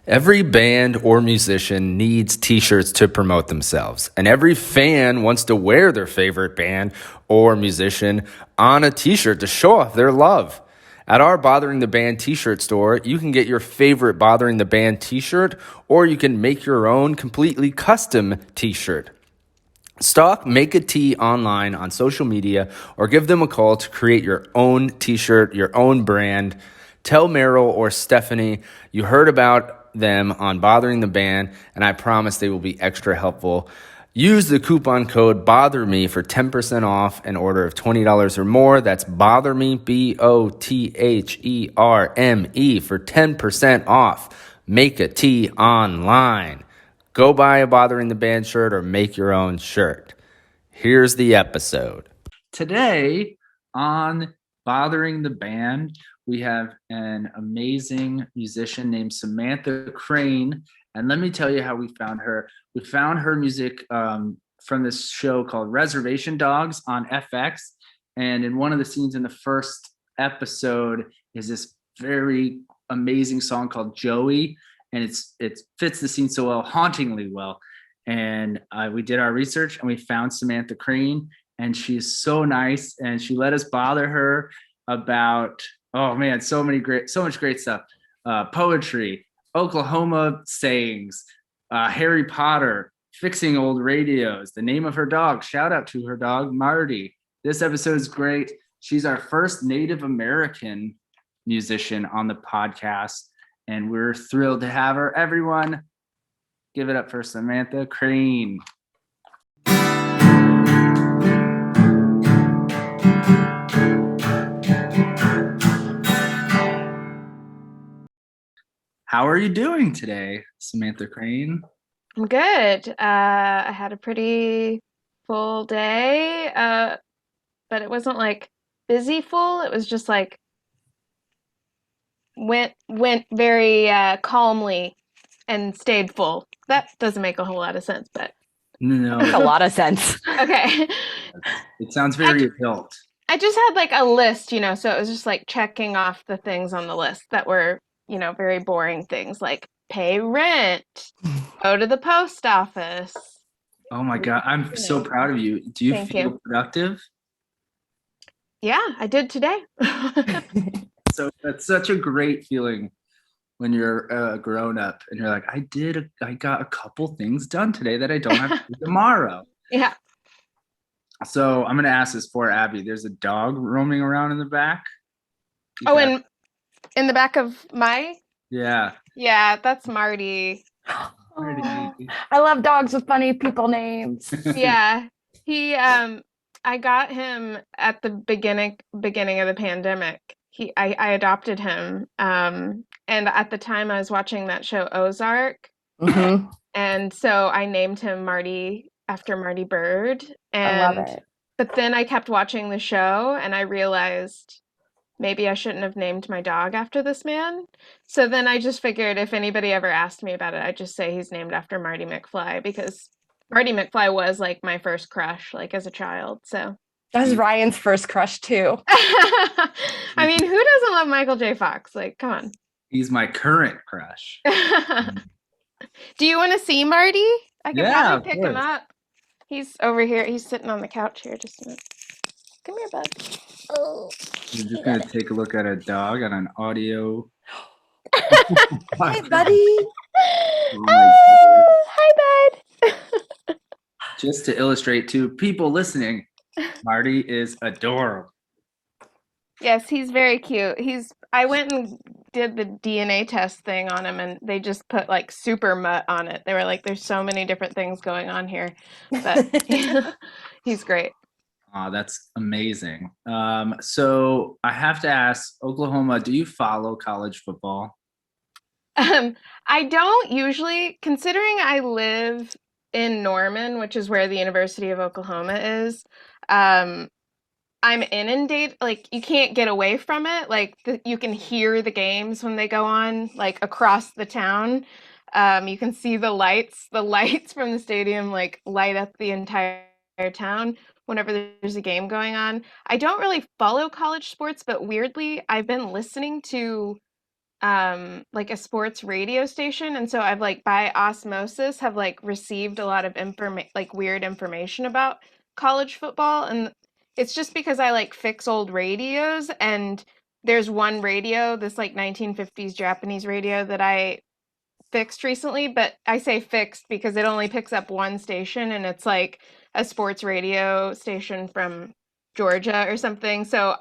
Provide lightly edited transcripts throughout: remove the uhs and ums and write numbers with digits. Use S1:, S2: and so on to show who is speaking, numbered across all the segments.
S1: Every band or musician needs t-shirts to promote themselves, and every fan wants to wear their favorite band or musician on a t-shirt to show off their love. At our Bothering the Band t-shirt store, you can get your favorite Bothering the Band t-shirt, or you can make your own completely custom t-shirt. Stock Make a Tee online on social media or give them a call to create your own t-shirt, your own brand. Tell Meryl or Stephanie you heard about them on Bothering the Band, and I promise they will be extra helpful. Use the coupon code BOTHERME for 10% off an order of $20 or more. That's BOTHERME, BOTHERME, for 10% off. Make a Tee online. Go buy a Bothering the Band shirt or make your own shirt. Here's the episode.
S2: Today on Bothering the Band, we have an amazing musician named Samantha Crain. And let me tell you how we found her. We found her music from this show called Reservation Dogs on FX. And in one of the scenes in the first episode is this very amazing song called Joey. And it fits the scene so well, hauntingly well. And we did our research and we found Samantha Crain, and she's so nice. And she let us bother her about, oh man, so much great stuff. Poetry, Oklahoma sayings, Harry Potter, fixing old radios, the name of her dog. Shout out to her dog, Marty. This episode is great. She's our first Native American musician on the podcast, and we're thrilled to have her. Everyone, give it up for Samantha Crain. How are you doing today, Samantha Crain?
S3: I'm good. I had a pretty full day, but it wasn't like busy full. It was just like went very calmly and stayed full. That doesn't make a whole lot of sense, but
S2: No,
S4: Makes a lot of sense.
S3: okay.
S2: it sounds very adult.
S3: I just had like a list, so it was just like checking off the things on the list that were, very boring things like pay rent, go to the post office.
S2: Oh my God, I'm so proud of you. Do you feel productive?
S3: Yeah, I did today.
S2: So that's such a great feeling when you're a grown up and you're like, I got a couple things done today that I don't have to do tomorrow.
S3: Yeah.
S2: So I'm going to ask this for Abby. There's a dog roaming around in the back.
S3: And in the back of my?
S2: Yeah.
S3: Yeah, that's Marty.
S2: Marty.
S4: I love dogs with funny people names.
S3: Yeah. He I got him at the beginning of the pandemic. I adopted him. And at the time I was watching that show Ozark.
S4: Mm-hmm.
S3: And so I named him Marty after Marty Bird. And
S4: I love it.
S3: But then I kept watching the show and I realized maybe I shouldn't have named my dog after this man. So then I just figured if anybody ever asked me about it, I'd just say he's named after Marty McFly, because Marty McFly was like my first crush, like as a child. So
S4: that was Ryan's first crush too.
S3: I mean, who doesn't love Michael J. Fox? Like, come on.
S2: He's my current crush.
S3: Do you want to see Marty? I could probably pick him
S2: course.
S3: up. He's over here. He's sitting on the couch here. Just a minute. Come here, bud. Oh.
S2: We're just going to take a look at a dog on an audio.
S4: Hey, buddy.
S3: Hi, bud.
S2: Just to illustrate to people listening, Marty is adorable.
S3: Yes, he's very cute. I went and did the DNA test thing on him, and they just put like super mutt on it. They were like, there's so many different things going on here, but he's great.
S2: Oh, that's amazing. So I have to ask, Oklahoma, do you follow college football?
S3: I don't usually, considering I live in Norman, which is where the University of Oklahoma is. I'm inundated, like you can't get away from it. Like you can hear the games when they go on, like across the town. You can see the lights from the stadium like light up the entire town whenever there's a game going on. I don't really follow college sports, but weirdly, I've been listening to like a sports radio station, and so I've like by osmosis have like received a lot of like weird information about college football, and it's just because I like fix old radios, and there's one radio, this like 1950s Japanese radio that I fixed recently, but I say fixed because it only picks up one station, and it's like a sports radio station from Georgia or something. So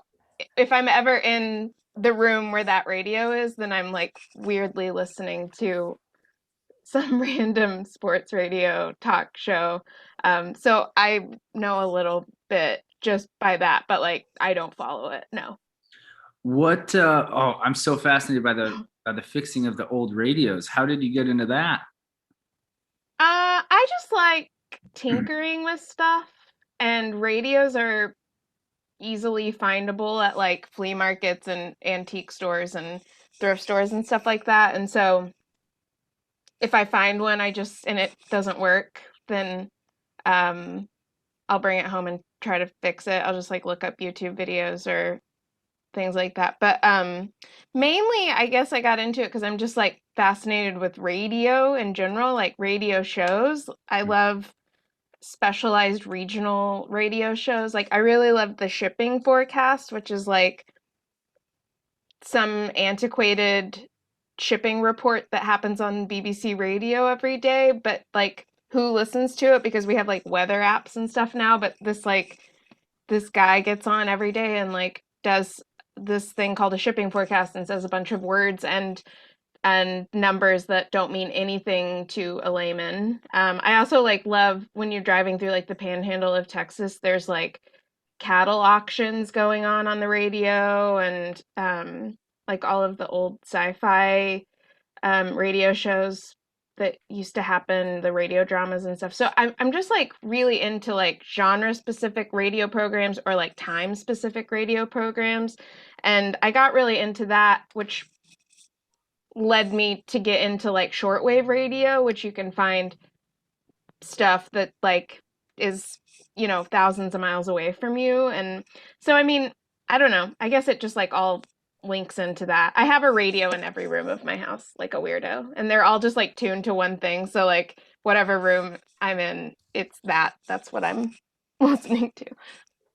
S3: if I'm ever in the room where that radio is, then I'm like weirdly listening to some random sports radio talk show. So I know a little bit just by that, but like I don't follow it. No.
S2: What I'm so fascinated by the fixing of the old radios. How did you get into that?
S3: I just like tinkering with stuff, and radios are easily findable at like flea markets and antique stores and thrift stores and stuff like that. And so if I find one, and it doesn't work, then um I'll bring it home and try to fix it. I'll just like look up YouTube videos or things like that. But mainly I guess I got into it because I'm just like fascinated with radio in general, like radio shows. I love specialized regional radio shows. Like I really love the shipping forecast, which is like some antiquated shipping report that happens on BBC Radio every day, but like who listens to it because we have like weather apps and stuff now, but this guy gets on every day and like does this thing called a shipping forecast and says a bunch of words and numbers that don't mean anything to a layman. I also like love when you're driving through like the panhandle of Texas, there's like cattle auctions going on the radio, and like all of the old sci-fi radio shows that used to happen, the radio dramas and stuff. So I'm just like really into like genre specific radio programs or like time specific radio programs. And I got really into that, which led me to get into like shortwave radio, which you can find stuff that like is, thousands of miles away from you. And so, I mean, I don't know. I guess it just like all links into that. I have a radio in every room of my house, like a weirdo, and they're all just like tuned to one thing. So like whatever room I'm in, that's what I'm listening to.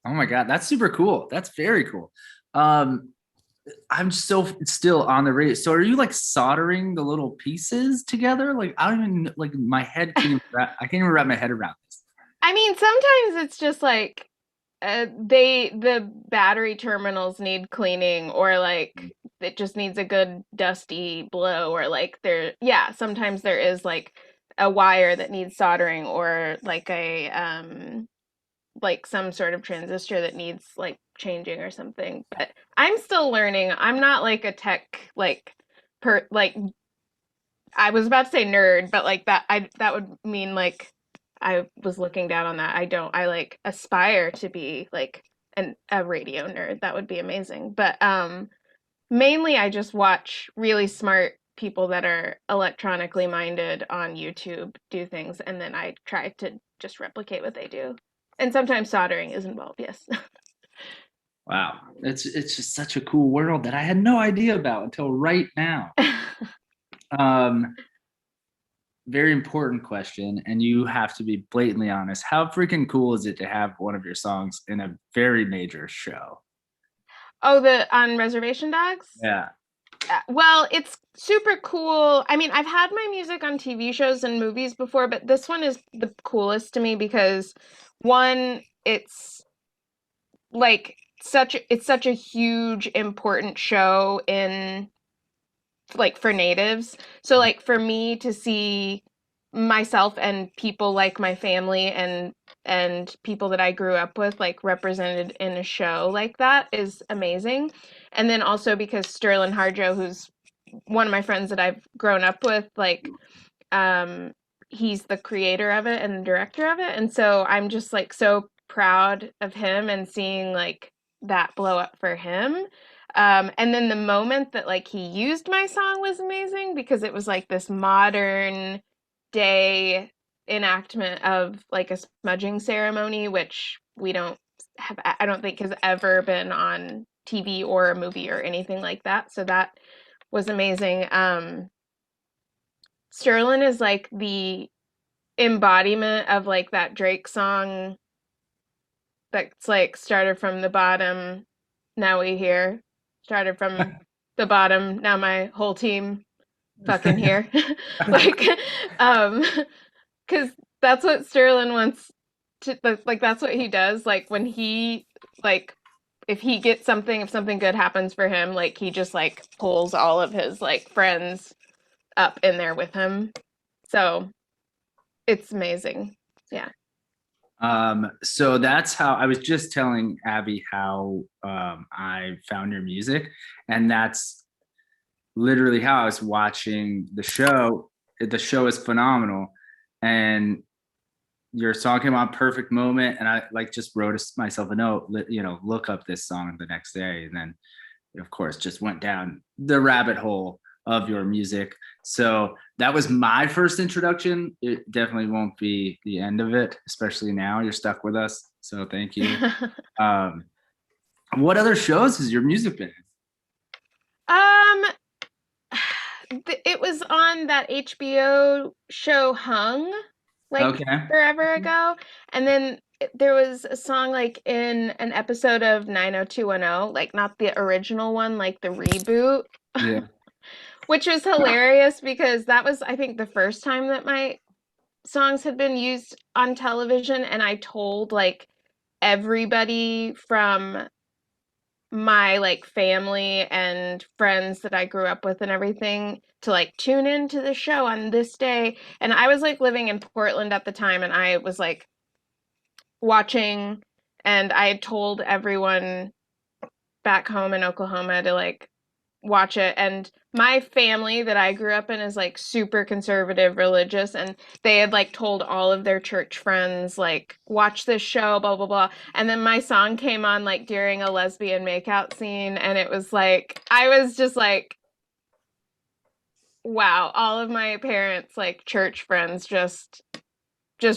S2: Oh my God, that's super cool. That's very cool. I'm so still on the radio. So are you like soldering the little pieces together? Like I don't even like my head I can't even wrap my head around this.
S3: I mean, sometimes it's just like the battery terminals need cleaning, or like it just needs a good dusty blow, or like sometimes there is like a wire that needs soldering, or like like some sort of transistor that needs like changing or something. But I'm still learning. I'm not like a tech like I was about to say nerd, but like that would mean like I was looking down on that. I like aspire to be like a radio nerd. That would be amazing. But mainly I just watch really smart people that are electronically minded on YouTube do things, and then I try to just replicate what they do. And sometimes soldering is involved, yes.
S2: Wow. It's just such a cool world that I had no idea about until right now. Very important question, and you have to be blatantly honest. How freaking cool is it to have one of your songs in a very major show?
S3: Oh, on Reservation Dogs?
S2: Yeah.
S3: Well, it's super cool. I mean, I've had my music on TV shows and movies before, but this one is the coolest to me because one, it's such a huge important show in like for natives. So like for me to see myself and people like my family and people that I grew up with like represented in a show like that is amazing. And then also because Sterling Harjo, who's one of my friends that I've grown up with, like he's the creator of it and the director of it. And so I'm just like so proud of him and seeing like that blow up for him. And then the moment that like he used my song was amazing because it was like this modern day enactment of like a smudging ceremony, which I don't think has ever been on TV or a movie or anything like that. So that was amazing. Sterling is like the embodiment of like that Drake song that's like started from the bottom, now we here. Started from the bottom, now my whole team fucking here. Like, um, because that's what Sterling wants to like. That's what he does. Like when he like, if he gets something, if something good happens for him, like he just like pulls all of his like friends up in there with him. So it's amazing. Yeah.
S2: So that's how I was just telling Abby how I found your music, and that's literally how I was watching the show. The show is phenomenal, and your song came on perfect moment, and I like just wrote myself a note, look up this song the next day, and then of course just went down the rabbit hole of your music. So that was my first introduction. It definitely won't be the end of it, especially now you're stuck with us. So thank you. What other shows has your music been in?
S3: It was on that HBO show Hung, like forever ago, and then there was a song like in an episode of 90210, like not the original one, like the reboot.
S2: Yeah.
S3: Which was hilarious because that was, I think, the first time that my songs had been used on television, and I told like everybody from my like family and friends that I grew up with and everything to like tune into the show on this day. And I was like living in Portland at the time, and I was like watching, and I had told everyone back home in Oklahoma to like watch it. And my family that I grew up in is like super conservative religious, and they had like told all of their church friends like watch this show, blah blah blah. And then my song came on like during a lesbian makeout scene, and it was like I was just like, wow, all of my parents like church friends just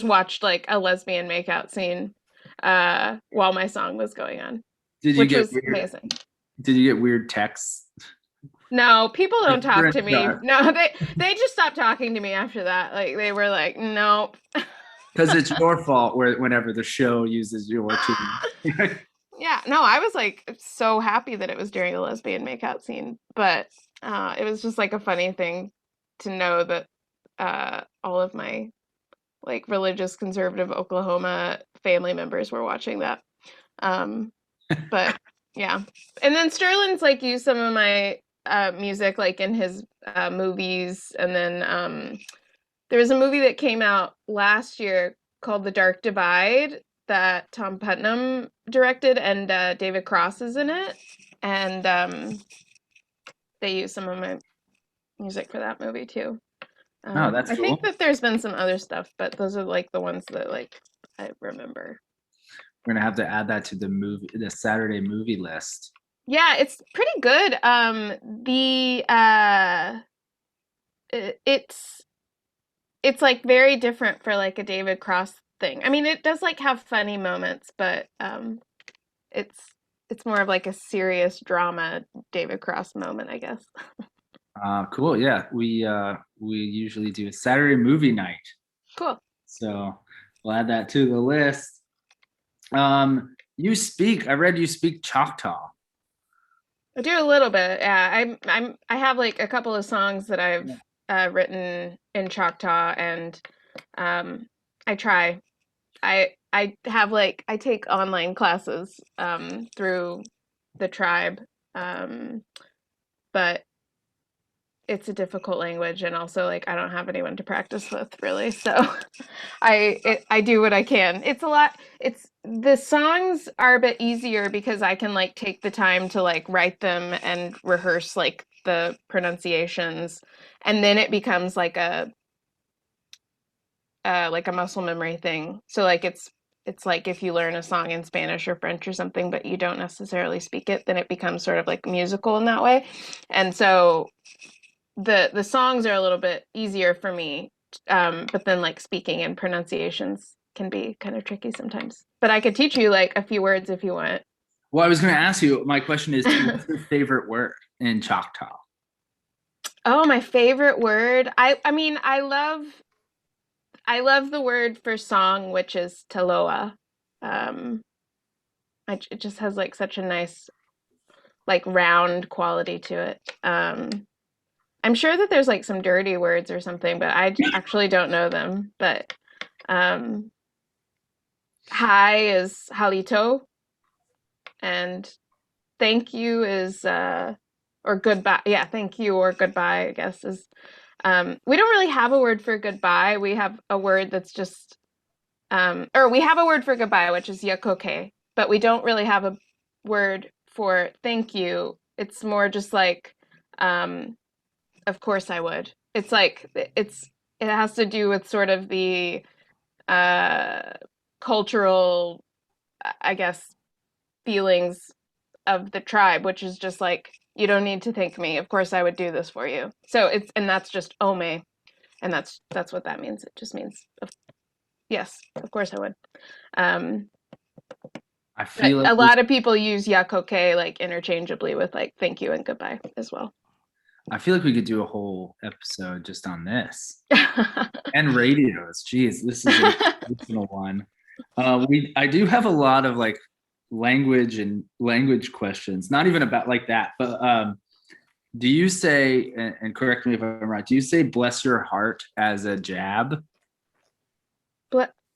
S3: watched like a lesbian makeout scene while my song was going on. Which was amazing.
S2: Did you get weird texts?
S3: No, people don't talk to me. No, they just stopped talking to me after that. Like they were like, nope.
S2: Because it's your fault whenever the show uses your tune.
S3: Yeah, no, I was like so happy that it was during a lesbian makeout scene, but it was just like a funny thing to know that all of my like religious conservative Oklahoma family members were watching that. But yeah, and then Sterling's like used some of my music like in his movies, and then there was a movie that came out last year called The Dark Divide that Tom Putnam directed, and David Cross is in it, and they used some of my music for that movie too.
S2: Oh, that's cool.
S3: I think that there's been some other stuff, but those are like the ones that like I remember.
S2: We're gonna have to add that to the Saturday movie list.
S3: Yeah, it's pretty good. It's like very different for like a David Cross thing. I mean, it does like have funny moments, but it's more of like a serious drama David Cross moment, I guess.
S2: Cool. Yeah, we usually do a Saturday movie night.
S3: Cool.
S2: So we'll add that to the list. I read you speak Choctaw.
S3: I do a little bit. Yeah, I have like a couple of songs that I've written in Choctaw, and I try. I have like I take online classes through the tribe, but it's a difficult language, and also like I don't have anyone to practice with really, so I do what I can. It's a lot. The songs are a bit easier because I can like take the time to like write them and rehearse like the pronunciations, and then it becomes like a muscle memory thing. So like it's like if you learn a song in Spanish or French or something, but you don't necessarily speak it, then it becomes sort of like musical in that way. And so the songs are a little bit easier for me, but then like speaking and pronunciations can be kind of tricky sometimes. But I could teach you like a few words if you want.
S2: Well, I was going to ask you, my question is, what's your favorite word in Choctaw?
S3: Oh, my favorite word. I mean, I love the word for song, which is taloa. Um, it just has like such a nice like round quality to it. I'm sure that there's like some dirty words or something, but I actually don't know them. But um, hi is halito, and thank you is or goodbye. Yeah, thank you or goodbye, I guess is we don't really have a word for goodbye. We have a word that's just or we have a word for goodbye, which is yakoke, but we don't really have a word for thank you. It's more just like of course I would. It's like it has to do with sort of the uh cultural I guess feelings of the tribe, which is just like, you don't need to thank me. Of course I would do this for you. So it's and that's just ome, and that's what that means. It just means yes, of course I would. Um,
S2: I
S3: but
S2: feel like
S3: a lot of people use yakoke like interchangeably with like thank you and goodbye as well.
S2: we could do a whole episode just on this and radios. Geez, this is an emotional one. I do have a lot of like language questions, not even about like that, but do you say, and correct me if I'm right, do you say bless your heart as a jab?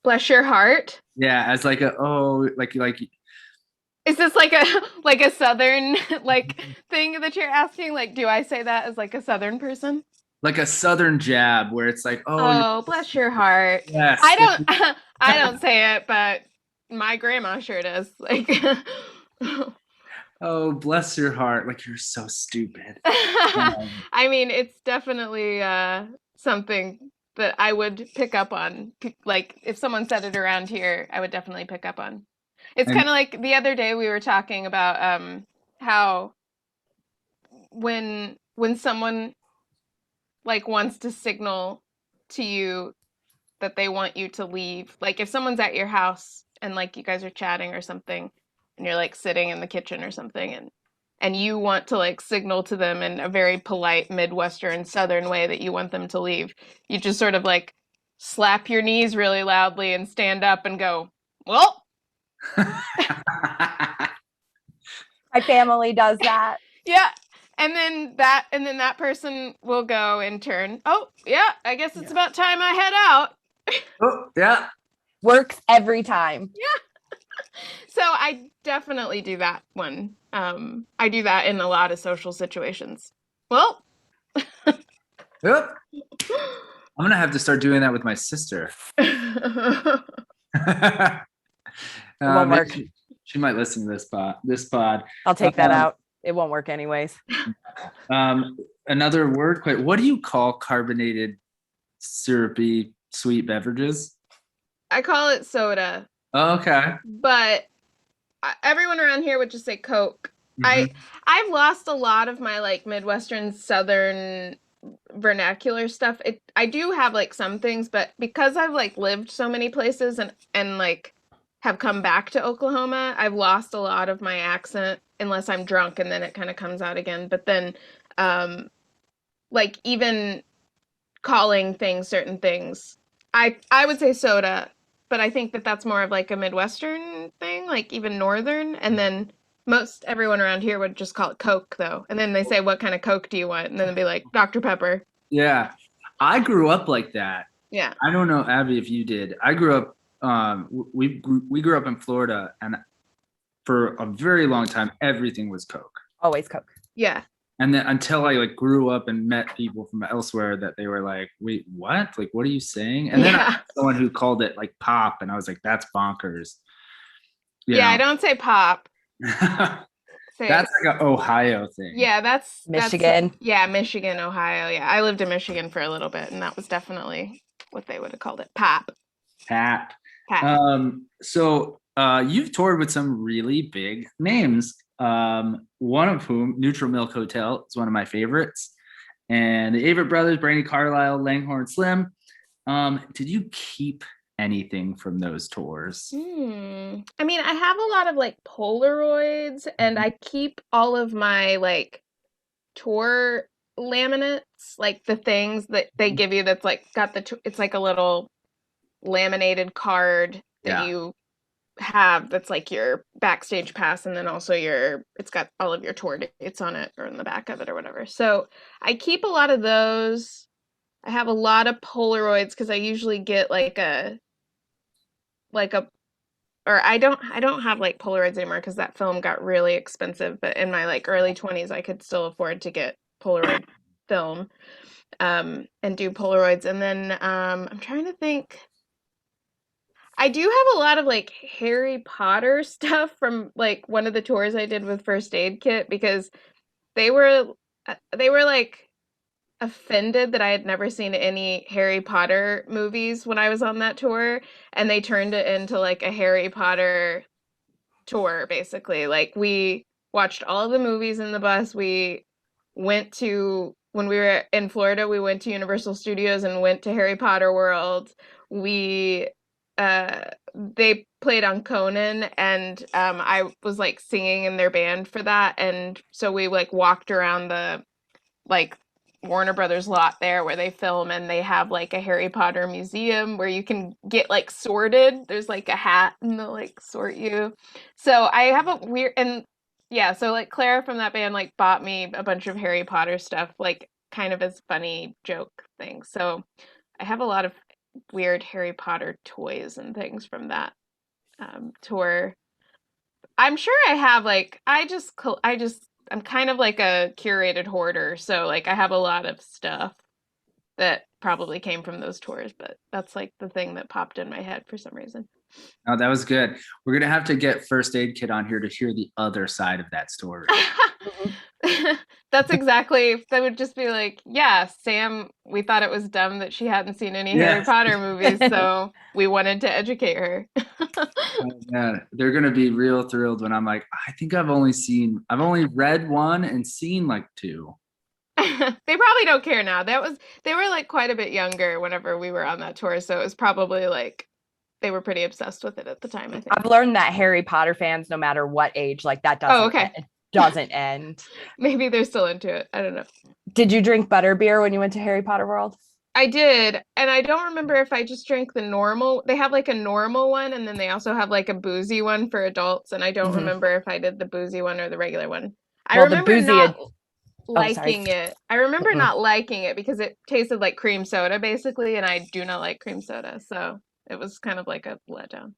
S3: Bless your heart.
S2: Yeah, as like like
S3: Is this like a southern like thing that you're asking? Like, do I say that as like a southern person?
S2: like a southern jab where it's like, oh,
S3: Oh, bless your heart.
S2: yes.
S3: I don't I don't say it, but my grandma sure does. Like
S2: Oh, bless your heart. Like you're so stupid. Um,
S3: I mean, it's definitely something that I would pick up on. Like if someone said it around here, I would definitely pick up on. It's
S2: and
S3: kind of like the other day we were talking about how when someone like wants to signal to you that they want you to leave. Like if someone's at your house and like you guys are chatting or something and you're like sitting in the kitchen or something and you want to like signal to them in a very polite Midwestern Southern way that you want them to leave, you just sort of like slap your knees really loudly and stand up and go, well.
S4: My family does that.
S3: Yeah. And then that person will go and turn. Oh, yeah, I guess it's about time I head out.
S2: Oh, yeah.
S4: Works every time.
S3: Yeah. So I definitely do that one. I do that in a lot of social situations. Well,
S2: Yep. I'm gonna have to start doing that with my sister.
S4: won't work.
S2: She might listen to this pod.
S4: I'll take that out. It won't work anyways.
S2: Another word. What do you call carbonated, syrupy, sweet beverages?
S3: I call it soda,
S2: Oh, okay.
S3: but everyone around here would just say Coke.
S2: Mhm.
S3: I've lost a lot of my like Midwestern Southern vernacular stuff. I do have like some things, but because I've like lived so many places and like have come back to Oklahoma, I've lost a lot of my accent unless I'm drunk and then it kind of comes out again. But then like even calling things certain things, I would say soda, but I think that that's more of like a Midwestern thing, like even Northern, and then most everyone around here would just call it Coke though. And then they say, what kind of Coke do you want? And then they'd be like, Dr. Pepper.
S2: Yeah, I grew up like that.
S3: Yeah.
S2: I don't know, Abby, if you did. I grew up. We grew up in Florida, and for a very long time, everything was Coke.
S4: Always Coke.
S3: Yeah.
S2: And then until I like grew up and met people from elsewhere that they were like, wait, what? Like, what are you saying? And then I had someone who called it like pop, and I was like, that's bonkers.
S3: Yeah, I don't say pop.
S2: That's like an Ohio thing.
S3: Yeah, that's
S4: Michigan.
S3: Michigan, Ohio. Yeah, I lived in Michigan for a little bit, and that was definitely what they would have called it. Pap.
S2: So you've toured with some really big names. One of whom, Neutral Milk Hotel, is one of my favorites. And the Avett Brothers, Brandy Carlisle, Langhorne Slim. Did you keep anything from those tours?
S3: I mean, I have a lot of like Polaroids, and I keep all of my like tour laminates, like the things that they give you that's like got it's like a little laminated card that
S2: Yeah.
S3: you have that's like your backstage pass, and then also it's got all of your tour dates on it or in the back of it or whatever. So I keep a lot of those. I have a lot of Polaroids because I usually get like a or I don't have like Polaroids anymore because that film got really expensive, but in my like early 20s I could still afford to get Polaroid film and do Polaroids. And then I'm trying to think. I do have a lot of like Harry Potter stuff from like one of the tours I did with First Aid Kit because they were like offended that I had never seen any Harry Potter movies when I was on that tour, and they turned it into like a Harry Potter tour basically. Like we watched all of the movies in the bus. When we were in Florida, we went to Universal Studios and went to Harry Potter World. We they played on Conan, and I was like singing in their band for that, and so we like walked around the like Warner Brothers lot there where they film, and they have like a Harry Potter museum where you can get like sorted. There's like a hat and they'll like sort you. So I have a weird and yeah, so like Clara from that band like bought me a bunch of Harry Potter stuff, like kind of as funny joke things. So I have a lot of weird Harry Potter toys and things from that tour. I'm sure I have like I'm kind of like a curated hoarder, so like I have a lot of stuff that probably came from those tours, but that's like the thing that popped in my head for some reason.
S2: Oh, that was good. We're gonna have to get First Aid Kit on here to hear the other side of that story.
S3: That's exactly, that would just be like, yeah, Sam, we thought it was dumb that she hadn't seen any Harry
S2: Yes.
S3: Potter movies, so we wanted to educate her.
S2: Oh, man, they're gonna be real thrilled when I'm like, I think I've only read one and seen like two.
S3: They probably don't care now. They were like quite a bit younger whenever we were on that tour, so it was probably like they were pretty obsessed with it at the time, I think.
S4: I've learned that Harry Potter fans, no matter what age, like that doesn't end.
S3: Maybe they're still into it. I don't know.
S4: Did you drink butterbeer when you went to Harry Potter World?
S3: I did, and I don't remember if I just drank the normal. They have like a normal one, and then they also have like a boozy one for adults, and I don't remember if I did the boozy one or the regular one. I remember not liking it. I remember not liking it because it tasted like cream soda basically, and I do not like cream soda, so it was kind of like a letdown.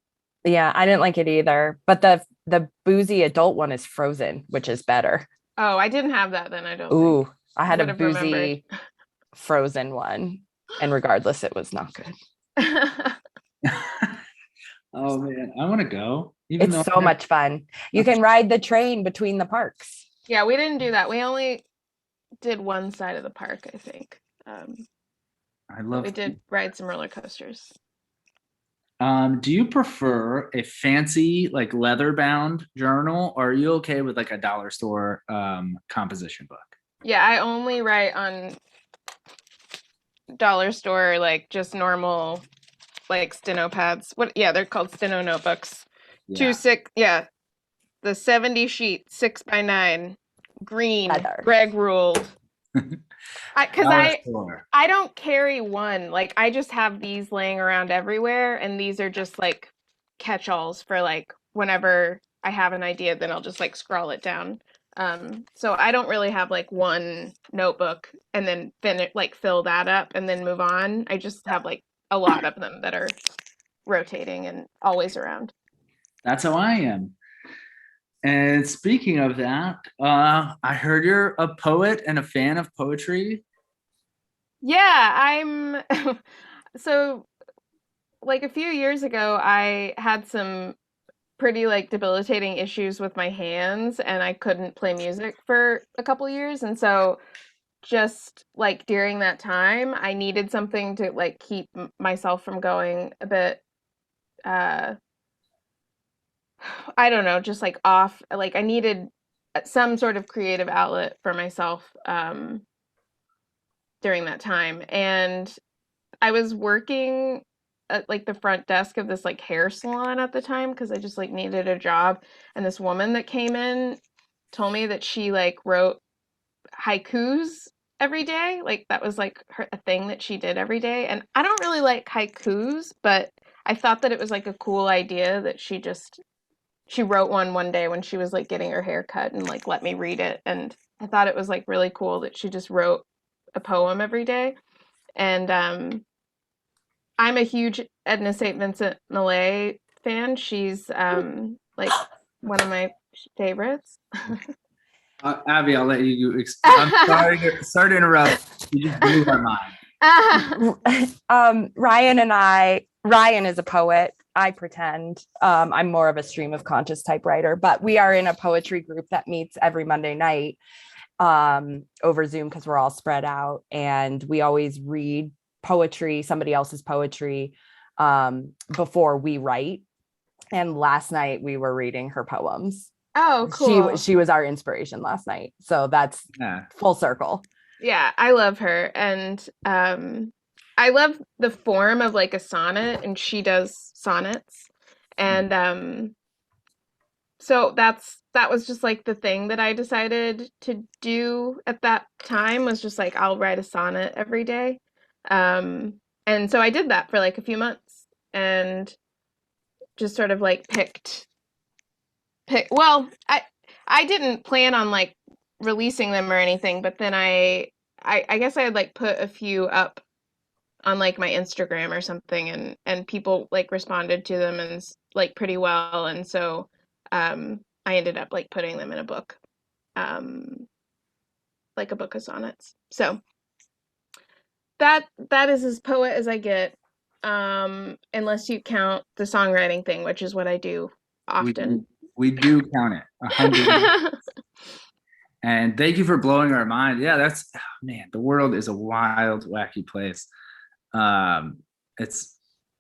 S4: Yeah, I didn't like it either. But the boozy adult one is frozen, which is better.
S3: Oh, I didn't have that then, I don't
S4: Ooh,
S3: think.
S4: I had a boozy
S3: remembered.
S4: frozen one, and regardless, it was not good.
S2: Oh man, I want to go.
S4: It's so much fun. You can ride the train between the parks.
S3: Yeah, we didn't do that. We only did one side of the park, I think. We did ride some roller coasters.
S2: Do you prefer a fancy like leather bound journal, or are you okay with like a dollar store composition book?
S3: Yeah, I only write on dollar store, like just normal like steno pads. They're called steno notebooks. The 70 sheet 6x9 green
S4: Leather.
S3: Greg ruled. Because I don't carry one. Like I just have these laying around everywhere, and these are just like catch-alls for like whenever I have an idea, then I'll just like scroll it down. So I don't really have like one notebook and then fill that up and then move on. I just have like a lot of them that are rotating and always around.
S2: That's how I am. And speaking of that, I heard you're a poet and a fan of poetry.
S3: Yeah, I'm so like a few years ago I had some pretty like debilitating issues with my hands, and I couldn't play music for a couple years, and so just like during that time I needed something to like keep myself from going a bit I don't know, just like off. Like I needed some sort of creative outlet for myself during that time. And I was working at like the front desk of this like hair salon at the time because I just like needed a job. And this woman that came in told me that she like wrote haikus every day. Like that was like a thing that she did every day. And I don't really like haikus, but I thought that it was like a cool idea that she wrote one day when she was like getting her hair cut and like let me read it. And I thought it was like really cool that she just wrote a poem every day. And I'm a huge Edna St. Vincent Millay fan. She's like one of my favorites.
S2: Abby, I'll let you. I'm sorry to interrupt. You just blew my mind.
S4: Ryan is a poet. I pretend. I'm more of a stream of conscious type writer, but we are in a poetry group that meets every Monday night over Zoom because we're all spread out, and we always read poetry, somebody else's poetry, before we write. And last night we were reading her poems.
S3: Oh, cool.
S4: She was our inspiration last night. So that's full circle.
S3: Yeah, I love her. And I love the form of like a sonnet, and she does sonnets. And so that was just like the thing that I decided to do at that time, was just like I'll write a sonnet every day. And so I did that for like a few months and just sort of like well, I didn't plan on like releasing them or anything, but then I guess I had like put a few up on like my Instagram or something, and people like responded to them and like pretty well, and so I ended up like putting them in a book, like a book of sonnets. So that is as poet as I get, unless you count the songwriting thing, which is what I do often.
S2: We do count it 100. And thank you for blowing our mind. Yeah, that's man. The world is a wild, wacky place. It's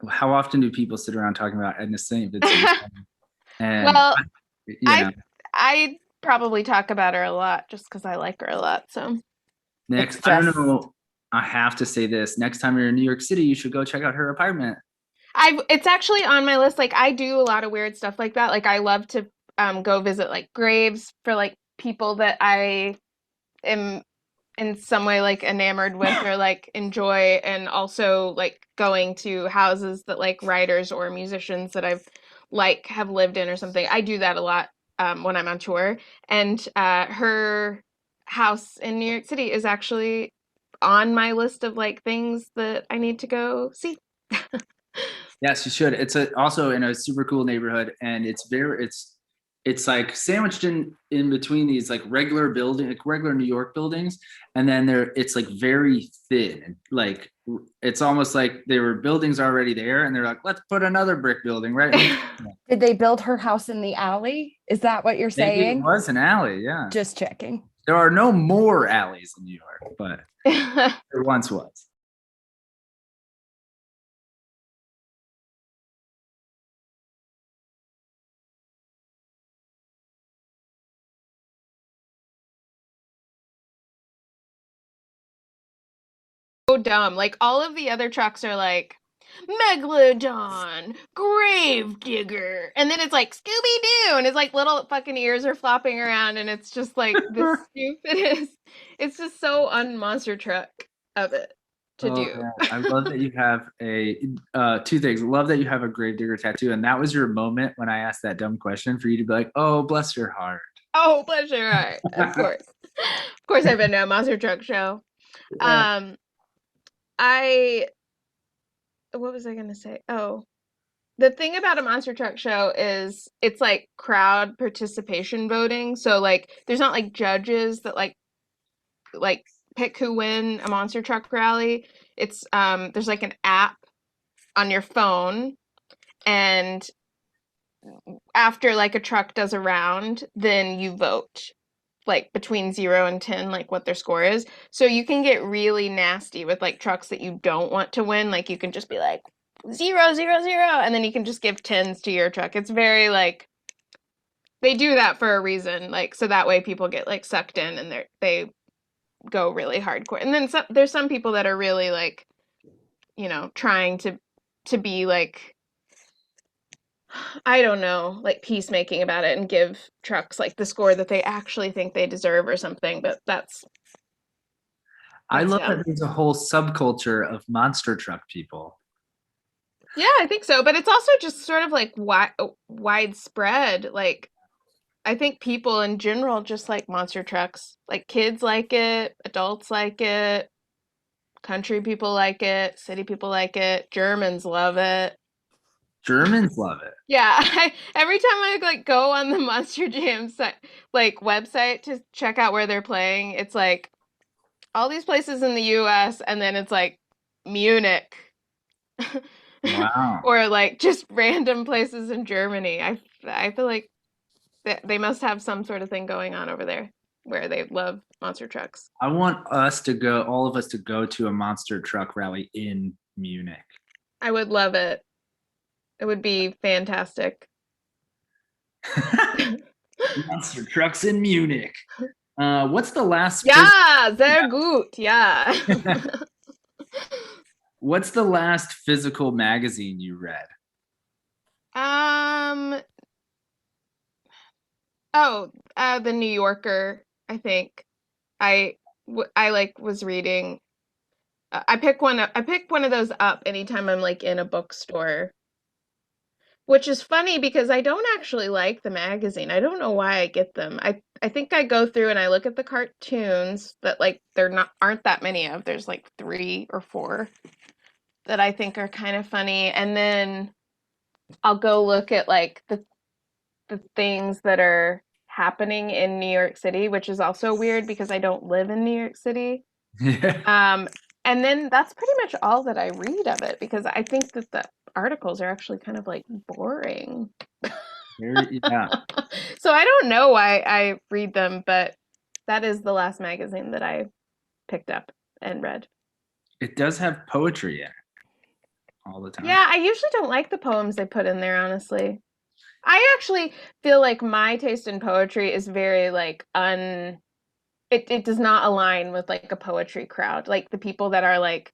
S2: how often do people sit around talking about Edna St. Vincent? And
S3: well, I probably talk about her a lot just because I like her a lot. So
S2: next, I don't know. I have to say this. Next time you're in New York City, you should go check out her apartment.
S3: It's actually on my list. Like I do a lot of weird stuff like that. Like I love to go visit like graves for like people that I am in some way like enamored with or like enjoy, and also like going to houses that like writers or musicians that I've like have lived in or something. I do that a lot when I'm on tour, and her house in New York City is actually on my list of like things that I need to go see.
S2: Yes, you should. It's also in a super cool neighborhood, and it's like sandwiched in between these like regular New York buildings, and then it's like very thin, and like it's almost like there were buildings already there, and they're like, let's put another brick building right.
S4: Did they build her house in the alley? Is that what you're saying?
S2: Maybe it was an alley, yeah.
S4: Just checking.
S2: There are no more alleys in New York, but there once was.
S3: So dumb. Like all of the other trucks are like Megalodon, Gravedigger, and then it's like Scooby-Doo, and it's like little fucking ears are flopping around, and it's just like the stupidest. It's just so un-monster truck of it to do.
S2: Man. I love that you have two things. Love that you have a Gravedigger tattoo, and that was your moment when I asked that dumb question for you to be like, "Oh, bless your heart."
S3: Oh, bless your heart. Of course, of course, I've been to a monster truck show. Yeah. What was I going to say? Oh, the thing about a monster truck show is it's like crowd participation voting. So like there's not like judges that like pick who win a monster truck rally. It's there's like an app on your phone, and after like a truck does a round, then you vote like between 0 and 10, like what their score is. So you can get really nasty with like trucks that you don't want to win. Like you can just be like 0, 0, 0, and then you can just give 10s to your truck. It's very like, they do that for a reason. Like, so that way people get like sucked in and they go really hardcore. And then there's some people that are really like, you know, trying to be like, I don't know, like peacemaking about it and give trucks like the score that they actually think they deserve or something. But that's.
S2: I
S3: That's
S2: love
S3: dumb.
S2: that there's a whole subculture of monster truck people.
S3: Yeah, I think so. But it's also just sort of like widespread. Like, I think people in general just like monster trucks. Like, kids like it, adults like it, country people like it, city people like it, Germans love it.
S2: Germans love it.
S3: Yeah, every time I like go on the Monster Jam like website to check out where they're playing, it's like all these places in the US and then it's like Munich.
S2: Wow.
S3: Or like just random places in Germany. I feel like they must have some sort of thing going on over there where they love monster trucks.
S2: I want all of us to go to a monster truck rally in Munich.
S3: I would love it. It would be fantastic.
S2: Monster trucks in Munich. What's the last?
S3: Yeah, sehr gut. Yeah.
S2: What's the last physical magazine you read?
S3: The New Yorker, I think. I like was reading. I pick one of those up anytime I'm like in a bookstore. Which is funny because I don't actually like the magazine. I don't know why I get them. I think I go through and I look at the cartoons that like aren't that many of. There's like 3 or 4 that I think are kind of funny, and then I'll go look at like the things that are happening in New York City, which is also weird because I don't live in New York City.
S2: Yeah.
S3: And then that's pretty much all that I read of it because I think that the articles are actually kind of like boring.
S2: Yeah.
S3: So I don't know why I read them, but that is the last magazine that I picked up and read.
S2: It does have poetry in it all the time.
S3: Yeah, I usually don't like the poems they put in there, honestly. I actually feel like my taste in poetry is very like it does not align with like a poetry crowd. Like the people that are like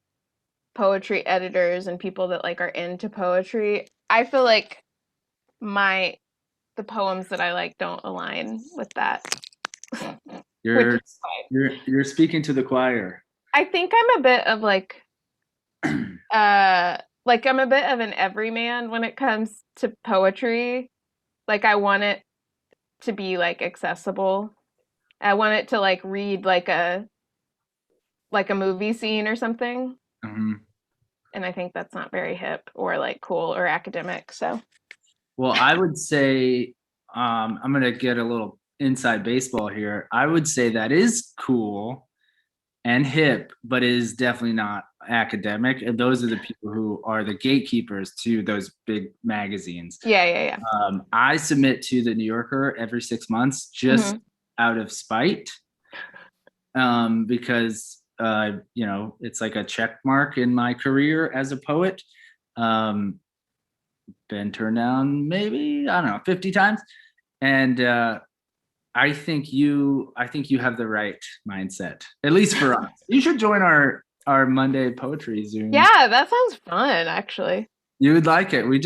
S3: poetry editors and people that like are into poetry, I feel like the poems that I like don't align with that.
S2: You're speaking to the choir.
S3: I think I'm a bit of like I'm a bit of an everyman when it comes to poetry. Like I want it to be like accessible. I want it to like read like a movie scene or something.
S2: Mm-hmm.
S3: And I think that's not very hip or like cool or academic. So,
S2: well, I would say I'm gonna get a little inside baseball here. I would say that is cool and hip, but is definitely not academic. And those are the people who are the gatekeepers to those big magazines.
S3: Yeah.
S2: I submit to the New Yorker every 6 months just out of spite, because it's like a check mark in my career as a poet. Been turned down maybe, I don't know, 50 times. And I think you have the right mindset, at least for us. You should join our Monday poetry Zoom.
S3: Yeah, that sounds fun, actually.
S2: You would like it. We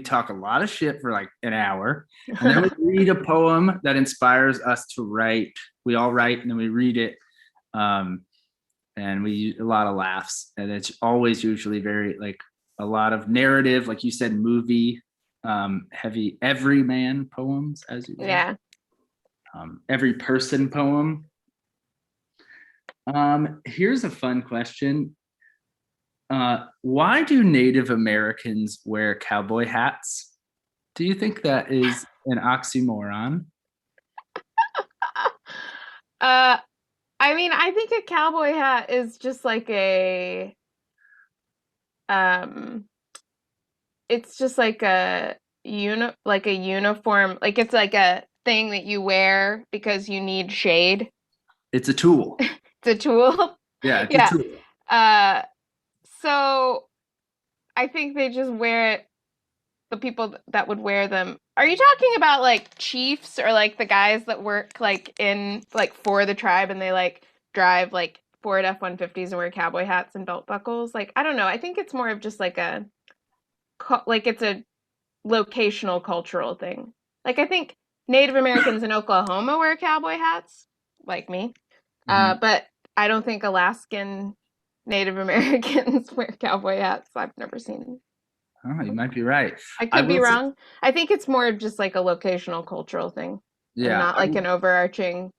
S2: talk a lot of shit for like an hour, and then we read a poem that inspires us to write. We all write, and then we read it, and we use a lot of laughs, and it's always usually very like a lot of narrative, like you said, movie heavy everyman poems, as you said.
S3: Yeah.
S2: Every person poem. Here's a fun question. Why do Native Americans wear cowboy hats? Do you think that is an oxymoron?
S3: I mean, I think a cowboy hat is just like it's just like a uniform, like it's like a thing that you wear because you need shade.
S2: It's a tool.
S3: It's a tool.
S2: Yeah, it's a tool.
S3: So I think they just wear it. The people that would wear them. Are you talking about like chiefs or like the guys that work like in like for the tribe and they like drive like Ford F-150s and wear cowboy hats and belt buckles? Like, I don't know. I think it's more of just like it's a locational cultural thing. Like, I think Native Americans in Oklahoma wear cowboy hats, like me. But I don't think Alaskan Native Americans wear cowboy hats. I've never seen them.
S2: Oh, you might be right.
S3: I
S2: I
S3: could be
S2: will say,
S3: wrong. I think it's more of just like a locational cultural thing and
S2: yeah.
S3: not like an overarching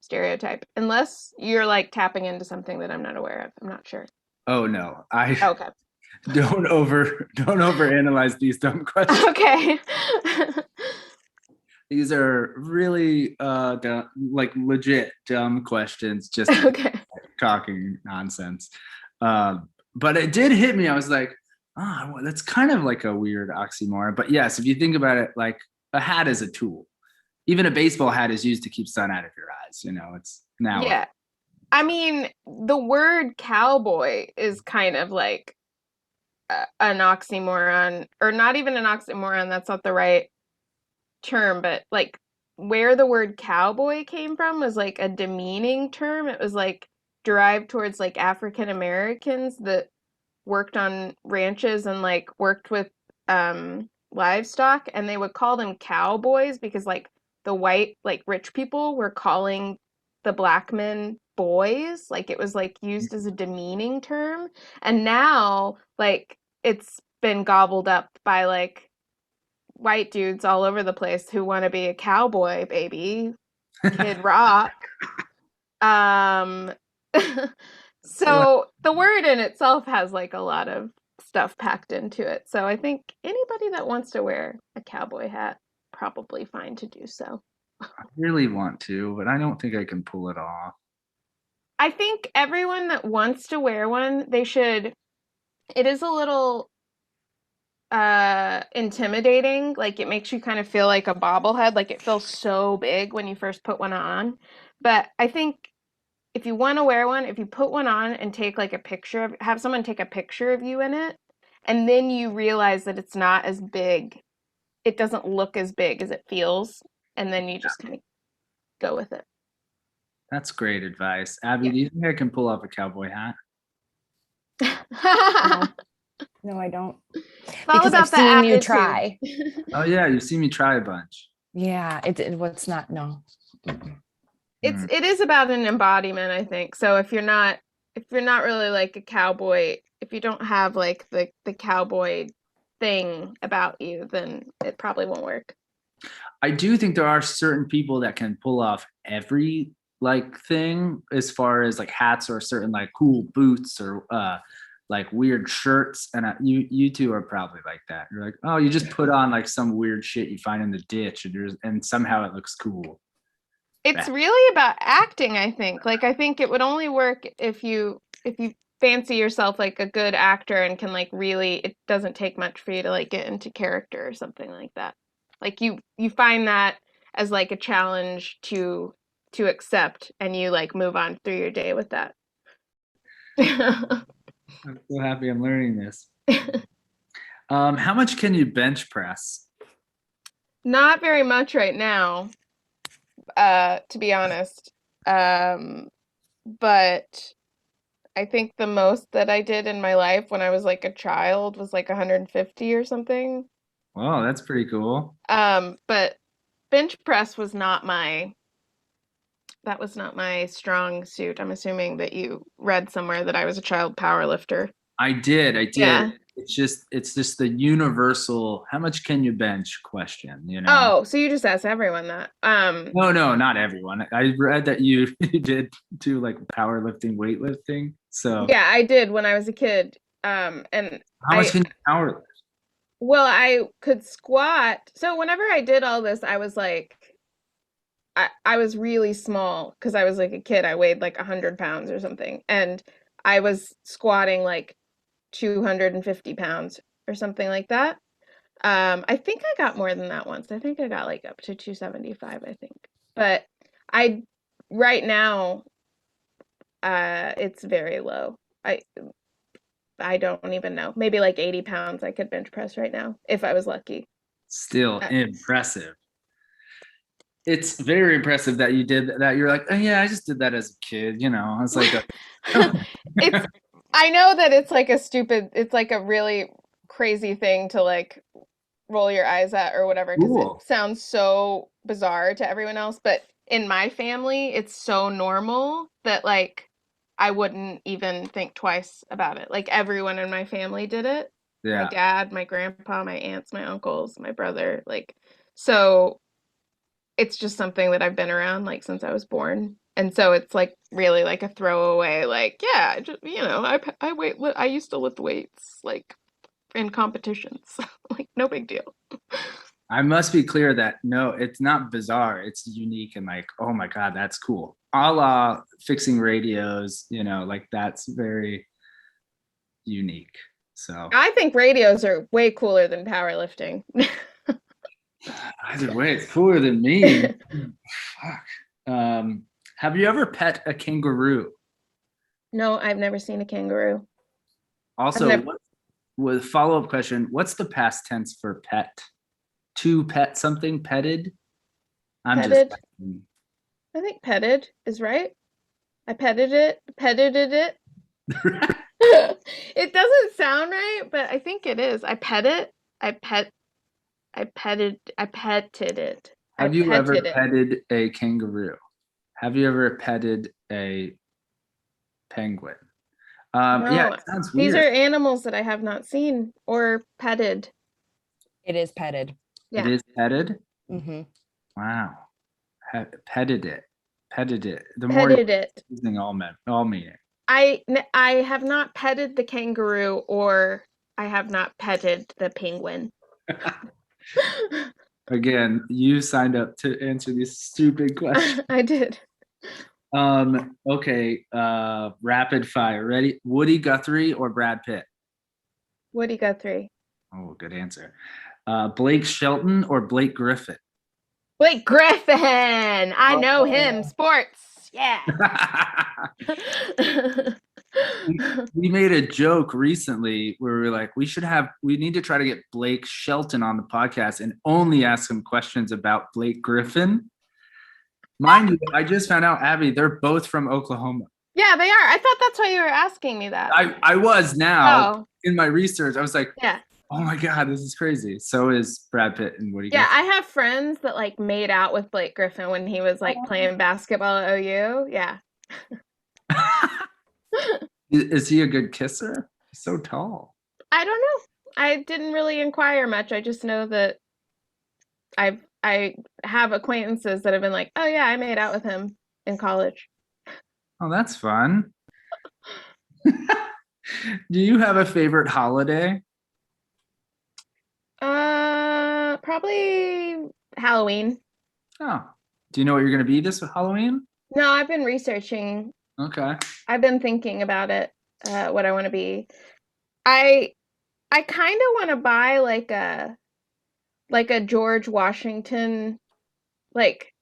S3: stereotype. Unless you're like tapping into something that I'm not aware of. I'm not sure.
S2: Oh no, I
S3: Okay.
S2: don't overanalyze these dumb questions.
S3: Okay.
S2: These are really dumb, like legit dumb questions, just
S3: Okay.
S2: talking nonsense. But it did hit me. I was like, oh, well, that's kind of like a weird oxymoron. But yes, if you think about it, like a hat is a tool. Even a baseball hat is used to keep sun out of your eyes. You know, it's now.
S3: Yeah. I mean, the word cowboy is kind of like an oxymoron, or not even an oxymoron. That's not the right term, but like where the word cowboy came from was like a demeaning term. It was like derived towards like African Americans that worked on ranches and like worked with livestock, and they would call them cowboys because like the white like rich people were calling the black men boys. Like it was like used as a demeaning term, and now like it's been gobbled up by like white dudes all over the place who want to be a cowboy, baby. Kid Rock. Um so the word in itself has like a lot of stuff packed into it. So I think anybody that wants to wear a cowboy hat, probably fine to do so.
S2: I really want to, but I don't think I can pull it off.
S3: I think everyone that wants to wear one, they should. It is a little intimidating. Like it makes you kind of feel like a bobblehead. Like it feels so big when you first put one on. But I think if you want to wear one, if you put one on and take like a picture of, have someone take a picture of you in it, and then you realize that it's not as big, it doesn't look as big as it feels, and then you just kind of go with it.
S2: That's great advice. Abby,
S3: Yeah.
S2: do you think I can pull off a cowboy hat?
S4: No, I don't.
S3: It's all
S4: Because I've
S3: about the
S4: seen you
S3: attitude.
S4: try.
S2: Oh yeah, you've seen me try a bunch.
S4: Yeah, what's not, no. Mm-mm.
S3: It is about an embodiment, I think. So if you're not really like a cowboy, if you don't have like the cowboy thing about you, then it probably won't work.
S2: I do think there are certain people that can pull off every like thing as far as like hats or certain like cool boots or like weird shirts. And you two are probably like that. You're like, oh, you just put on like some weird shit you find in the ditch and somehow it looks cool.
S3: It's really about acting, I think. Like I think it would only work if you fancy yourself like a good actor and can like really, it doesn't take much for you to like get into character or something like that. Like you find that as like a challenge to accept, and you like move on through your day with that.
S2: I'm so happy I'm learning this. How much can you bench press?
S3: Not very much right now, to be honest. But I think the most that I did in my life when I was like a child was like 150 or something.
S2: Wow, that's pretty cool.
S3: But bench press was not my strong suit. I'm assuming that you read somewhere that I was a child power lifter.
S2: I did.
S3: Yeah.
S2: It's just the universal how much can you bench question, you know?
S3: Oh, so you just asked everyone that.
S2: No, not everyone. I read that you did do like powerlifting, weightlifting. So
S3: Yeah, I did when I was a kid. And
S2: how much can you power lift?
S3: well, I could squat. So whenever I did all this, I was like, I was really small because I was like a kid. I weighed like 100 pounds or something. And I was squatting like 250 pounds or something like that. I think I got more than that once. I think I got like up to 275, I think. But right now, it's very low. I don't even know. Maybe like 80 pounds I could bench press right now if I was lucky.
S2: Still impressive. It's very impressive that you did that. You're like, oh yeah, I just did that as a kid. You know, I was like,
S3: It's I know that it's like it's like a really crazy thing to like roll your eyes at or whatever, because
S2: cool.
S3: it sounds so bizarre to everyone else. But in my family, it's so normal that like I wouldn't even think twice about it. Like everyone in my family did it. My
S2: Yeah.
S3: dad, my grandpa, my aunts, my uncles, my brother, like, so it's just something that I've been around like since I was born. And so it's like really like a throwaway, like, yeah, just, I used to lift weights like in competitions. Like no big deal.
S2: I must be clear that no, it's not bizarre. It's unique and like, oh my God, that's cool. A la fixing radios, like that's very unique. So
S3: I think radios are way cooler than powerlifting.
S2: either way, it's cooler than me. Fuck. Have you ever pet a kangaroo?
S3: No, I've never seen a kangaroo.
S2: Also,
S3: never-
S2: with follow-up question, what's the past tense for pet? To pet something, petted? I'm
S3: Petted?
S2: just
S3: I think petted is right. I petted it. It doesn't sound right, but I think it is. I pet it. I petted it.
S2: Have you ever
S3: petted it.
S2: petted a kangaroo? Have you ever petted a penguin? Yeah,
S3: No,
S2: it sounds
S3: these
S2: weird.
S3: are animals that I have not seen or petted.
S4: It is petted.
S3: Yeah.
S2: It is petted?
S4: Mm-hmm.
S2: Wow. Petted it. Petted it. The more
S3: Petted it.
S2: using all meaning.
S3: I have not petted the kangaroo or I have not petted the penguin.
S2: Again, you signed up to answer these stupid questions.
S3: I did.
S2: Okay, rapid fire. Ready? Woody Guthrie or Brad Pitt?
S3: Woody Guthrie.
S2: Oh, good answer. Blake Shelton or Blake Griffin?
S3: Blake Griffin. I know him. Sports. Yeah.
S2: We made a joke recently where we were like, we need to try to get Blake Shelton on the podcast and only ask him questions about Blake Griffin. Mind you, I just found out, Abby, they're both from Oklahoma.
S3: Yeah, they are. I thought that's why you were asking me that.
S2: I was now
S3: Oh,
S2: in my research. I was like,
S3: yeah.
S2: oh my God, this is crazy. So is Brad Pitt and Woody
S3: Yeah,
S2: Guthrie.
S3: I have friends that like made out with Blake Griffin when he was like playing basketball at OU. Yeah.
S2: Is he a good kisser? He's so tall.
S3: I don't know. I didn't really inquire much. I just know that I have acquaintances that have been like, oh yeah, I made out with him in college.
S2: Oh, that's fun. Do you have a favorite holiday?
S3: Probably Halloween.
S2: Oh, do you know what you're going to be this Halloween?
S3: No, I've been researching.
S2: Okay.
S3: I've been thinking about it, what I want to be. I kind of want to buy like a George Washington like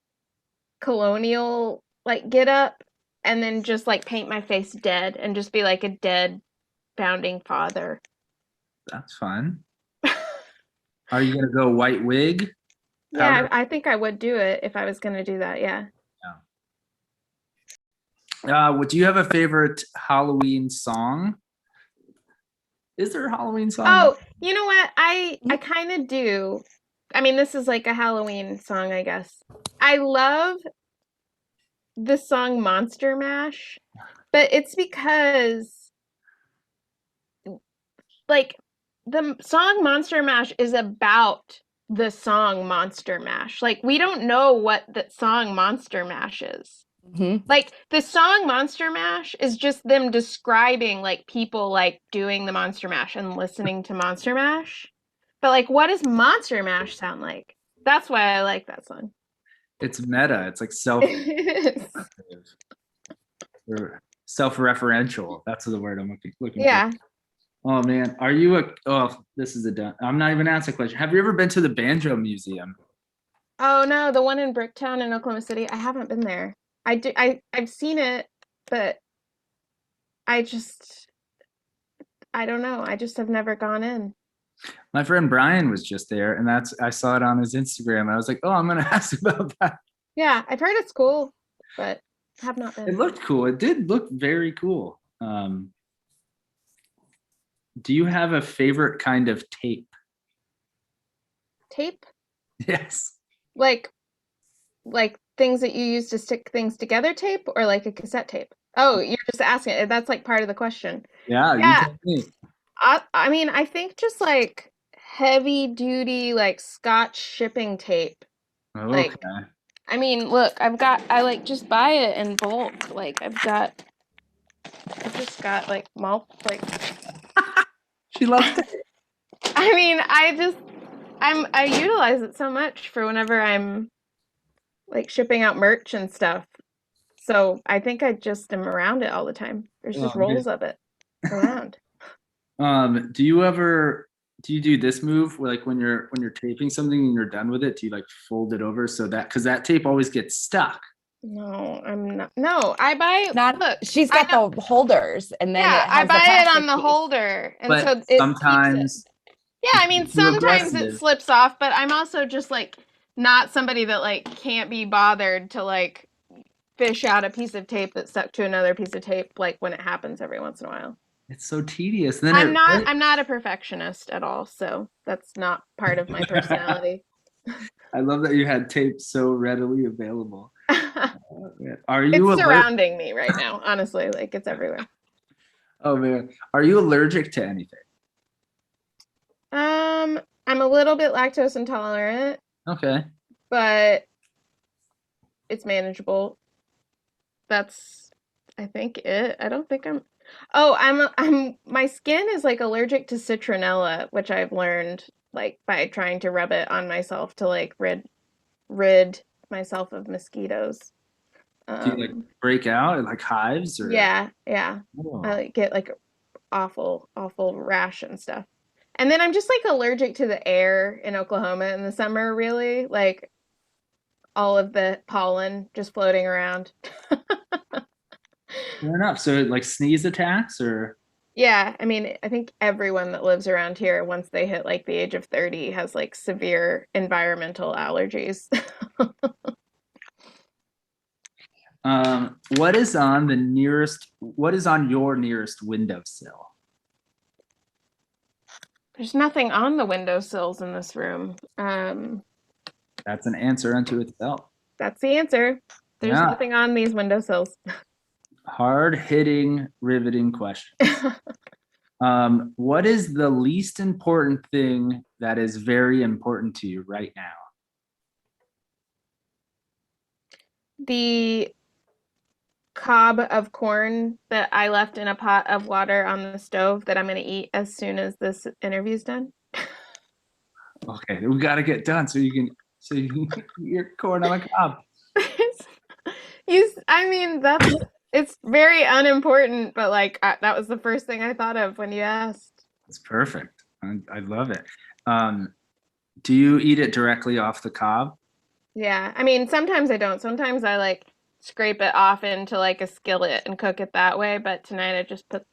S3: colonial like get up and then just like paint my face dead and just be like a dead founding father.
S2: That's fun. Are you going to go white wig?
S3: Yeah, I think I would do it if I was going to do that. Yeah.
S2: Do you have a favorite Halloween song? Is there a Halloween song?
S3: Oh, you know what? I kind of do. I mean, this is like a Halloween song, I guess. I love the song Monster Mash, but it's because like the song Monster Mash is about the song Monster Mash. Like we don't know what the song Monster Mash is.
S4: Mm-hmm.
S3: Like the song Monster Mash is just them describing like people like doing the Monster Mash and listening to Monster Mash. But like what does Monster Mash sound like? That's why I like that song.
S2: It's meta. It's like self-referential. That's the word I'm looking
S3: Yeah.
S2: for. Oh man, are you this is a done. I'm not even asking a question. Have you ever been to the Banjo Museum?
S3: Oh no, the one in Bricktown in Oklahoma City. I haven't been there. I've seen it, but I don't know. I just have never gone in.
S2: My friend Brian was just there, and I saw it on his Instagram. I was like, oh, I'm gonna ask about that.
S3: Yeah, I've heard it's cool, but have not been.
S2: It looked cool. It did look very cool. Do you have a favorite kind of tape?
S3: Tape?
S2: Yes.
S3: Like things that you use to stick things together tape or like a cassette tape? Oh, you're just asking. That's like part of the question.
S2: Yeah, you
S3: Yeah,
S2: tell me.
S3: I mean, I think just like heavy duty like Scotch shipping tape. Like,
S2: Okay.
S3: I mean, look, I like just buy it in bulk. Like I've just got like like,
S2: She loves to.
S3: I mean, I utilize it so much for whenever I'm like shipping out merch and stuff. So I think I just am around it all the time. There's just
S2: Oh, man.
S3: rolls of it around.
S2: Do you ever do you do this move where like when you're taping something and you're done with it, do you like fold it over so that because that tape always gets stuck?
S3: No, I'm not. No, I buy.
S4: Not
S3: Look,
S4: she's
S3: I
S4: got the holders and then
S3: yeah,
S4: it
S3: I
S4: has the
S3: buy it on
S4: plastic
S3: the
S4: piece.
S3: holder, and
S2: But
S3: so it keeps it.
S2: sometimes
S3: Yeah,
S2: if
S3: I mean,
S2: you're too
S3: sometimes it
S2: aggressive,
S3: slips off, but I'm also just like not somebody that like can't be bothered to like fish out a piece of tape that's stuck to another piece of tape like when it happens every once in a while.
S2: it's so tedious. Then it
S3: I'm not a perfectionist at all, so that's not part of my personality.
S2: I love that you had tape so readily available. Are you
S3: It's
S2: allergic?
S3: surrounding me right now, honestly, like it's everywhere.
S2: Oh man, are you allergic to anything?
S3: I'm a little bit lactose intolerant,
S2: Okay.
S3: but it's manageable. That's I think it. I don't think I'm Oh, my skin is like allergic to citronella, which I've learned like by trying to rub it on myself to like rid myself of mosquitoes.
S2: Do you like
S3: Um
S2: break out like hives or?
S3: yeah, yeah. I
S2: Oh,
S3: like, get like awful rash and stuff. And then I'm just like allergic to the air in Oklahoma in the summer, really. Like all of the pollen just floating around.
S2: fair enough. So like sneeze attacks or?
S3: Yeah, I mean, I think everyone that lives around here, once they hit like the age of 30, has like severe environmental allergies.
S2: What is on the nearest? What is on your nearest windowsill?
S3: There's nothing on the windowsills in this room.
S2: That's an answer unto itself.
S3: That's the answer. There's
S2: Yeah,
S3: nothing on these windowsills.
S2: hard hitting, riveting questions. What is the least important thing that is very important to you right now?
S3: The cob of corn that I left in a pot of water on the stove that I'm going to eat as soon as this interview's done.
S2: Okay, we got to get done so you can eat your corn on the cob.
S3: I mean, it's very unimportant, but like that was the first thing I thought of when you asked.
S2: It's perfect. I love it. Um, do you eat it directly off the cob?
S3: Yeah, I mean, sometimes I don't. Sometimes I like scrape it off into like a skillet and cook it that way, but tonight I just put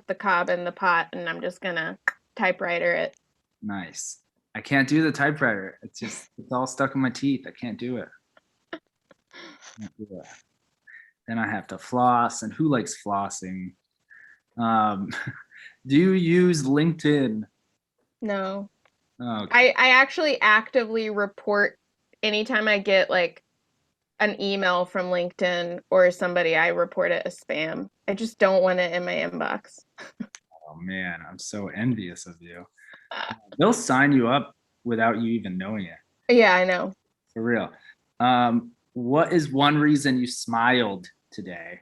S3: the cob in the pot and I'm just gonna typewriter it.
S2: Nice. I can't do the typewriter. It's all stuck in my teeth. I can't do it. Can't do it. Then I have to floss, and who likes flossing? Um, do you use LinkedIn?
S3: No.
S2: Oh, okay.
S3: I actually actively report anytime I get like an email from LinkedIn or somebody, I report it as spam. I just don't want it in my inbox.
S2: Oh man, I'm so envious of you. They'll sign you up without you even knowing it.
S3: Yeah, I know.
S2: For real. What is one reason you smiled today?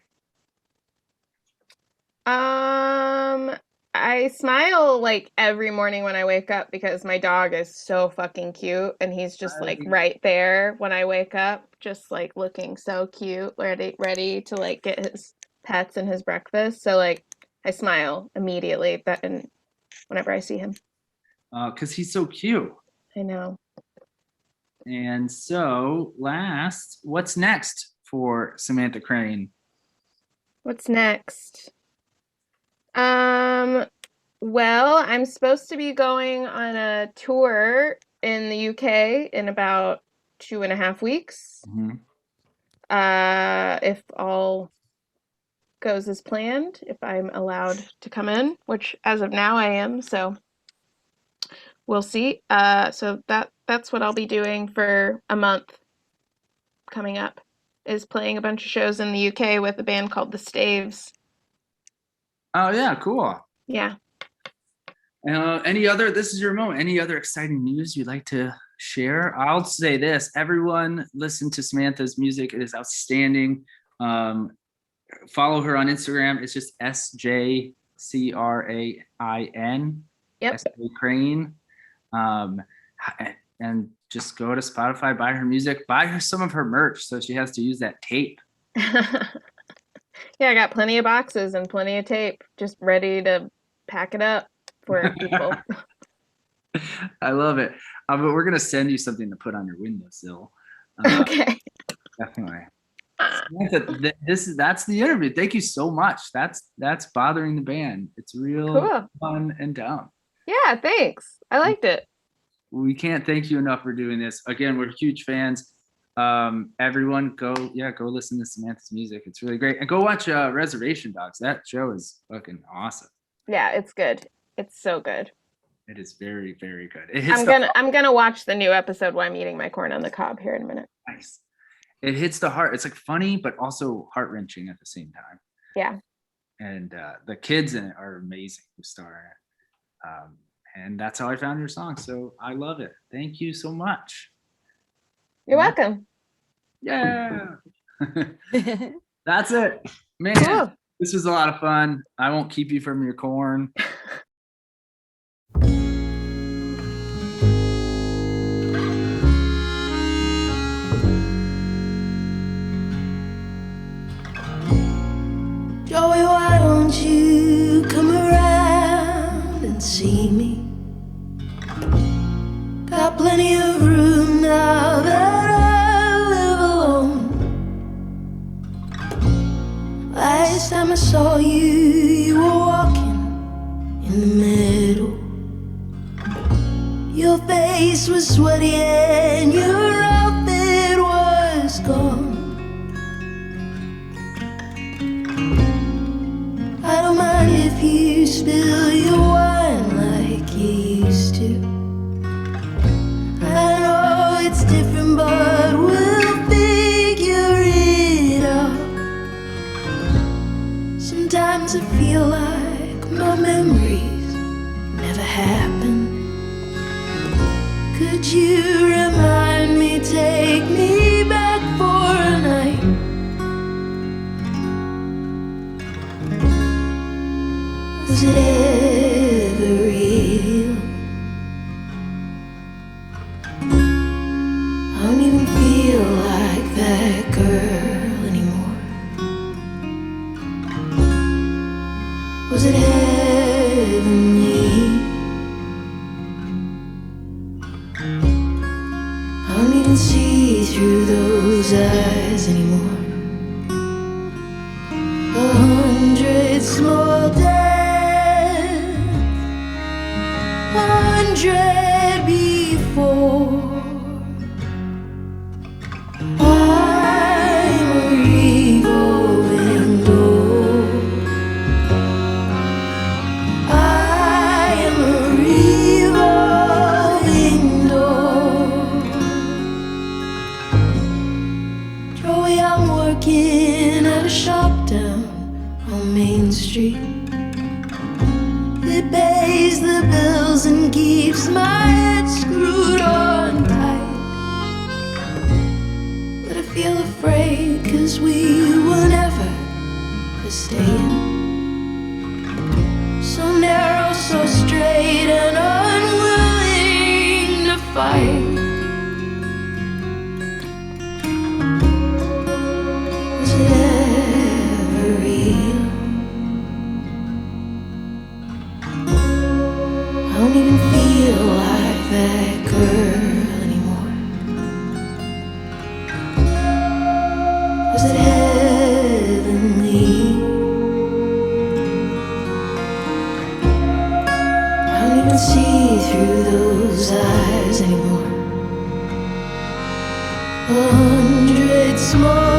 S3: Um, I smile like every morning when I wake up because my dog is so fucking cute and he's just like right there when I wake up, just like looking so cute, ready to like get his pets and his breakfast. So like I smile immediately that and whenever I see him.
S2: Because he's so cute.
S3: I know.
S2: And so, last, what's next for Samantha Crain?
S3: What's next? Um, well, I'm supposed to be going on a tour in the UK in about 2.5 weeks.
S2: Mhm.
S3: If all goes as planned, if I'm allowed to come in, which as of now I am, so we'll see. So that's what I'll be doing for a month coming up. is playing a bunch of shows in the UK with a band called the Staves.
S2: Oh yeah, cool.
S3: Yeah.
S2: This is your moment. Any other exciting news you'd like to share? I'll say this, everyone listen to Samantha's music. It is outstanding. Follow her on Instagram. It's just SJCRAIN.
S3: Yep.
S2: S.J. Crain. And just go to Spotify, buy her music, buy her some of her merch so she has to use that tape.
S3: Yeah, I got plenty of boxes and plenty of tape just ready to pack it up for people.
S2: I love it. But we're going to send you something to put on your windowsill.
S3: Okay.
S2: Definitely. Samantha, that's the interview. Thank you so much. That's Bothering the Band. It's real
S3: Cool.
S2: fun and down.
S3: Yeah, thanks. I liked it.
S2: We can't thank you enough for doing this. Again, we're huge fans. Everyone go listen to Samantha's music. It's really great. And go watch Reservation Dogs. That show is fucking awesome.
S3: Yeah, it's good. It's so good.
S2: It is very, very good.
S3: I'm gonna watch the new episode while I'm eating my corn on the cob here in a minute.
S2: Nice. It hits the heart. It's like funny, but also heart-wrenching at the same time.
S3: Yeah.
S2: And the kids in it are amazing who star in it. And that's how I found your song. So I love it. Thank you so much.
S3: You're welcome.
S2: Yeah. That's it. Man,
S3: Cool.
S2: This was a lot of fun. I won't keep you from your corn.
S5: Joey, why don't you come around and see me? Got plenty of room now that I live alone. Last time I saw you, you were walking in the middle. Your face was sweaty and your outfit was gone. I don't mind if you spill your wine like you used to. I know it's different, but we'll figure it out. Sometimes I feel like my memories never happened. Could you remind me, take me back for a night? Was it ever real? I don't even feel like that girl anymore. Was it heavenly? I don't even see through those eyes anymore. 100 small deaths, 100 before. I'm a revolving door. I am a revolving door. Joey, I'm working at a shop down on Main Street. It pays the bills and keeps my head screwed on tight. But I feel afraid 'cause we were never for staying. So narrow, so straight, and unwilling to fight. Was it ever real? I don't even feel like that girl anymore. Was it heavenly? I don't even see through those eyes anymore. 100 small